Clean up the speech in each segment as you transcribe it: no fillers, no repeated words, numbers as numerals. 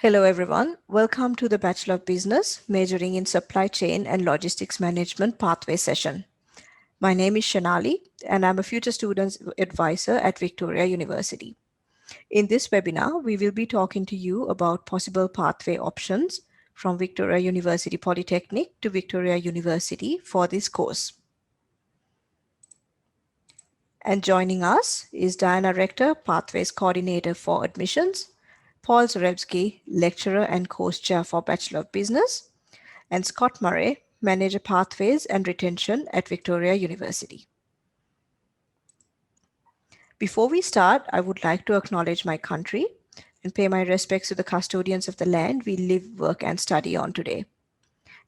Hello, everyone. Welcome to the Bachelor of Business, majoring in Supply Chain and Logistics Management pathway session. My name is Shanali, and I'm a future students advisor at Victoria University. In this webinar, we will be talking to you about possible pathway options from Victoria University Polytechnic to Victoria University for this course. And joining us is Diana Rector, Pathways Coordinator for Admissions, Paul Zarevsky, Lecturer and Course Chair for Bachelor of Business, and Scott Murray, Manager Pathways and Retention at Victoria University. Before we start, I would like to acknowledge my country and pay my respects to the custodians of the land we live, work, and study on today.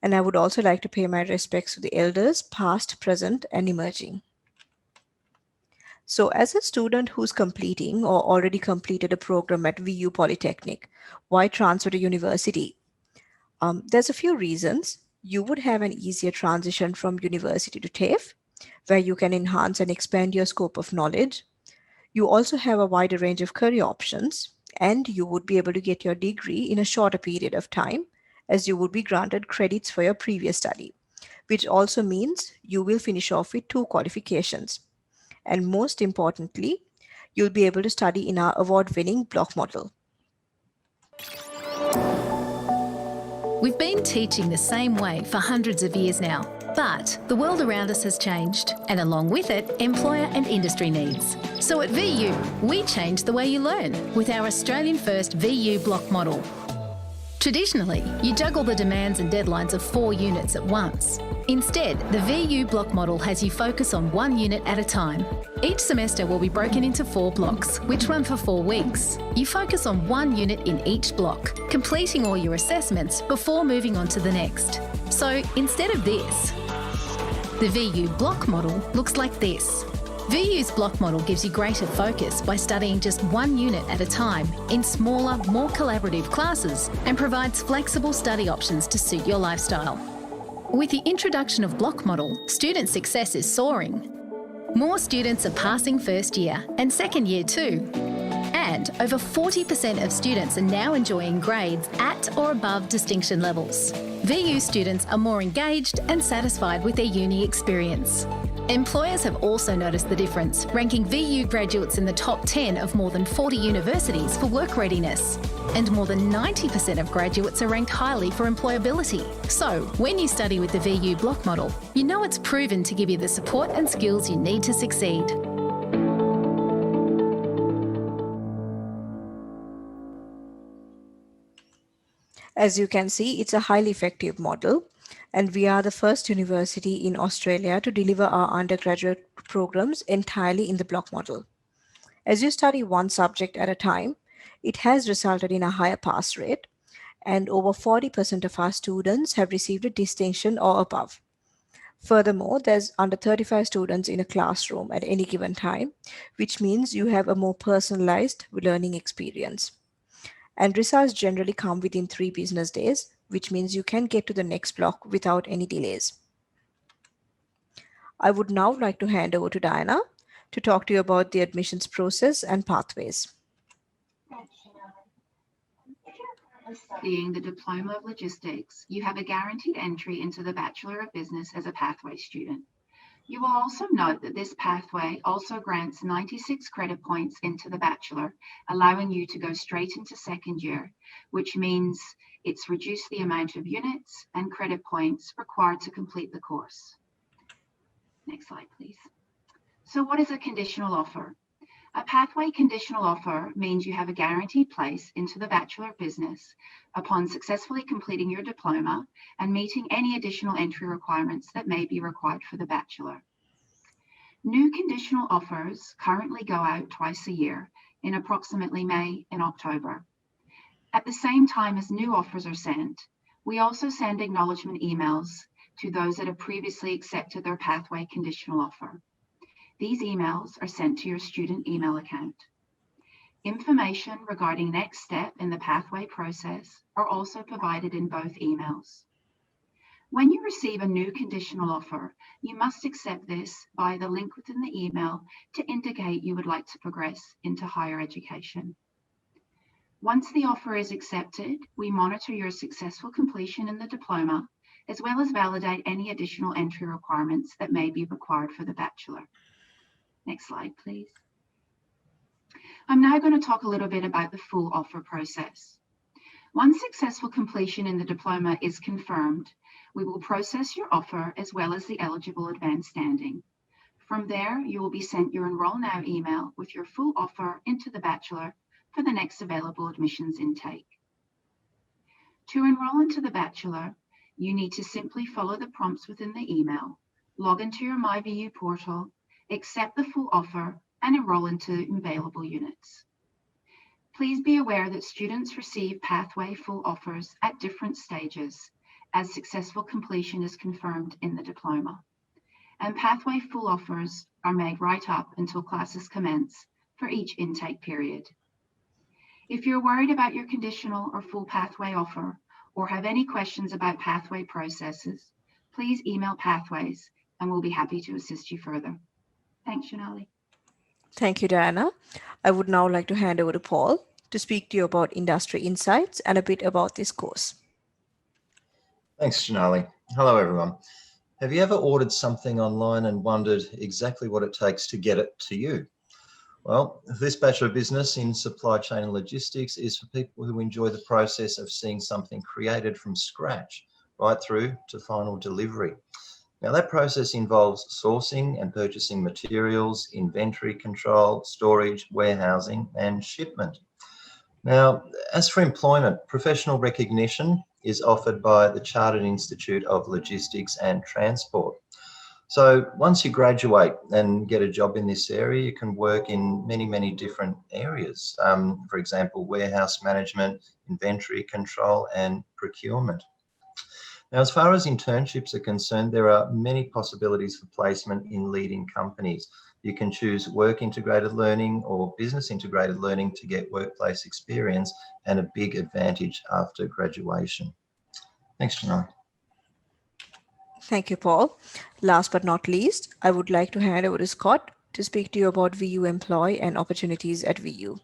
And I would also like to pay my respects to the elders, past, present, and emerging. So as a student who's completing or already completed a program at VU Polytechnic, why transfer to university? There's a few reasons. You would have an easier transition from university to TAFE, where you can enhance and expand your scope of knowledge. You also have a wider range of career options, and you would be able to get your degree in a shorter period of time, as you would be granted credits for your previous study, which also means you will finish off with 2 qualifications. And most importantly, you'll be able to study in our award-winning block model. We've been teaching the same way for hundreds of years now, but the world around us has changed, and along with it, employer and industry needs. So at VU, we changed the way you learn with our Australian-first VU block model. Traditionally, you juggle the demands and deadlines of 4 units at once. Instead, the VU block model has you focus on 1 unit at a time. Each semester will be broken into 4 blocks, which run for 4 weeks. You focus on 1 unit in each block, completing all your assessments before moving on to the next. So instead of this, the VU block model looks like this. VU's block model gives you greater focus by studying just 1 unit at a time in smaller, more collaborative classes, and provides flexible study options to suit your lifestyle. With the introduction of block model, student success is soaring. More students are passing first year and second year too. And over 40% of students are now enjoying grades at or above distinction levels. VU students are more engaged and satisfied with their uni experience. Employers have also noticed the difference, ranking VU graduates in the top 10 of more than 40 universities for work readiness. And more than 90% of graduates are ranked highly for employability. So, when you study with the VU block model, you know it's proven to give you the support and skills you need to succeed. As you can see, it's a highly effective model, and we are the first university in Australia to deliver our undergraduate programs entirely in the block model. As you study 1 subject at a time, it has resulted in a higher pass rate, and over 40% of our students have received a distinction or above. Furthermore, there's under 35 students in a classroom at any given time, which means you have a more personalized learning experience. And results generally come within 3 business days, which means you can get to the next block without any delays. I would now like to hand over to Diana to talk to you about the admissions process and pathways. Studying the Diploma of Logistics, you have a guaranteed entry into the Bachelor of Business as a pathway student. You will also note that this pathway also grants 96 credit points into the Bachelor, allowing you to go straight into second year, which means it's reduced the amount of units and credit points required to complete the course. Next slide, please. So what is a conditional offer? A pathway conditional offer means you have a guaranteed place into the Bachelor of Business upon successfully completing your diploma and meeting any additional entry requirements that may be required for the Bachelor. New conditional offers currently go out twice a year in approximately May and October. At the same time as new offers are sent, we also send acknowledgement emails to those that have previously accepted their pathway conditional offer. These emails are sent to your student email account. Information regarding next step in the pathway process are also provided in both emails. When you receive a new conditional offer, you must accept this via the link within the email to indicate you would like to progress into higher education. Once the offer is accepted, we monitor your successful completion in the diploma, as well as validate any additional entry requirements that may be required for the Bachelor. Next slide, please. I'm now going to talk a little bit about the full offer process. Once successful completion in the diploma is confirmed, we will process your offer as well as the eligible advanced standing. From there, you will be sent your Enroll Now email with your full offer into the Bachelor for the next available admissions intake. To enroll into the Bachelor, you need to simply follow the prompts within the email, log into your MyVU portal, accept the full offer, and enroll into available units. Please be aware that students receive pathway full offers at different stages as successful completion is confirmed in the diploma. And pathway full offers are made right up until classes commence for each intake period. If you're worried about your conditional or full pathway offer or have any questions about pathway processes, please email Pathways and we'll be happy to assist you further. Thanks, Shonali. Thank you, Diana. I would now like to hand over to Paul to speak to you about industry insights and a bit about this course. Thanks, Shonali. Hello, everyone. Have you ever ordered something online and wondered exactly what it takes to get it to you? Well, this Bachelor of Business in Supply Chain and Logistics is for people who enjoy the process of seeing something created from scratch right through to final delivery. Now, that process involves sourcing and purchasing materials, inventory control, storage, warehousing, and shipment. Now, as for employment, professional recognition is offered by the Chartered Institute of Logistics and Transport. So once you graduate and get a job in this area, you can work in many different areas. For example, warehouse management, inventory control, and procurement. Now, as far as internships are concerned, there are many possibilities for placement in leading companies. You can choose work integrated learning or business integrated learning to get workplace experience and a big advantage after graduation. Thanks, Janai. Thank you, Paul. Last but not least, I would like to hand over to Scott to speak to you about VU Employ and opportunities at VU.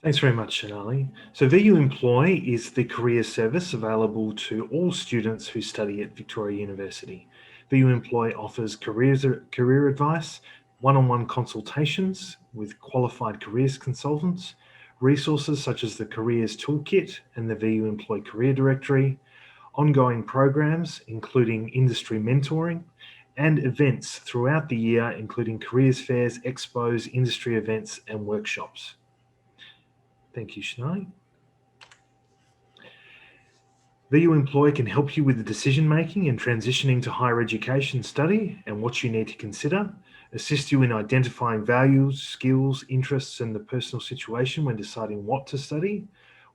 Thanks very much, Shonali. So VU Employ is the career service available to all students who study at Victoria University. VU Employ offers career advice, one-on-one consultations with qualified careers consultants, resources such as the Careers Toolkit and the VU Employ Career Directory, ongoing programs including industry mentoring, and events throughout the year including careers fairs, expos, industry events, and workshops. Thank you, Shonali. VU Employ can help you with the decision making and transitioning to higher education study and what you need to consider, assist you in identifying values, skills, interests, and the personal situation when deciding what to study,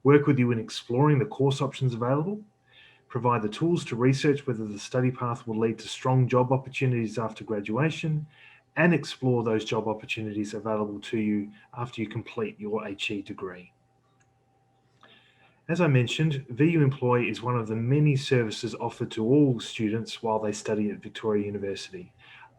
work with you in exploring the course options available, provide the tools to research whether the study path will lead to strong job opportunities after graduation, and explore those job opportunities available to you after you complete your HE degree. As I mentioned, VU Employ is one of the many services offered to all students while they study at Victoria University.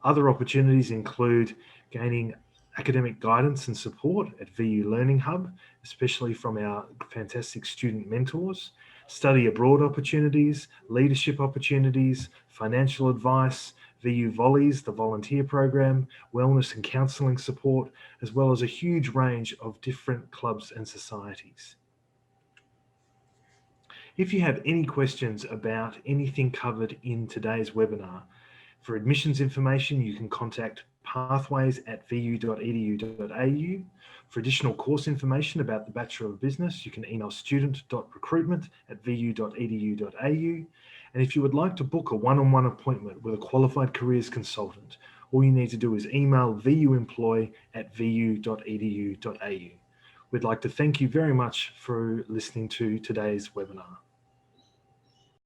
Other opportunities include gaining academic guidance and support at VU Learning Hub, especially from our fantastic student mentors, study abroad opportunities, leadership opportunities, financial advice, VU Volleys, the volunteer program, wellness and counselling support, as well as a huge range of different clubs and societies. If you have any questions about anything covered in today's webinar, for admissions information, you can contact pathways@vu.edu.au. For additional course information about the Bachelor of Business, you can email student.recruitment@vu.edu.au. And if you would like to book a one-on-one appointment with a qualified careers consultant, all you need to do is email vuemploy@vu.edu.au. We'd like to thank you very much for listening to today's webinar.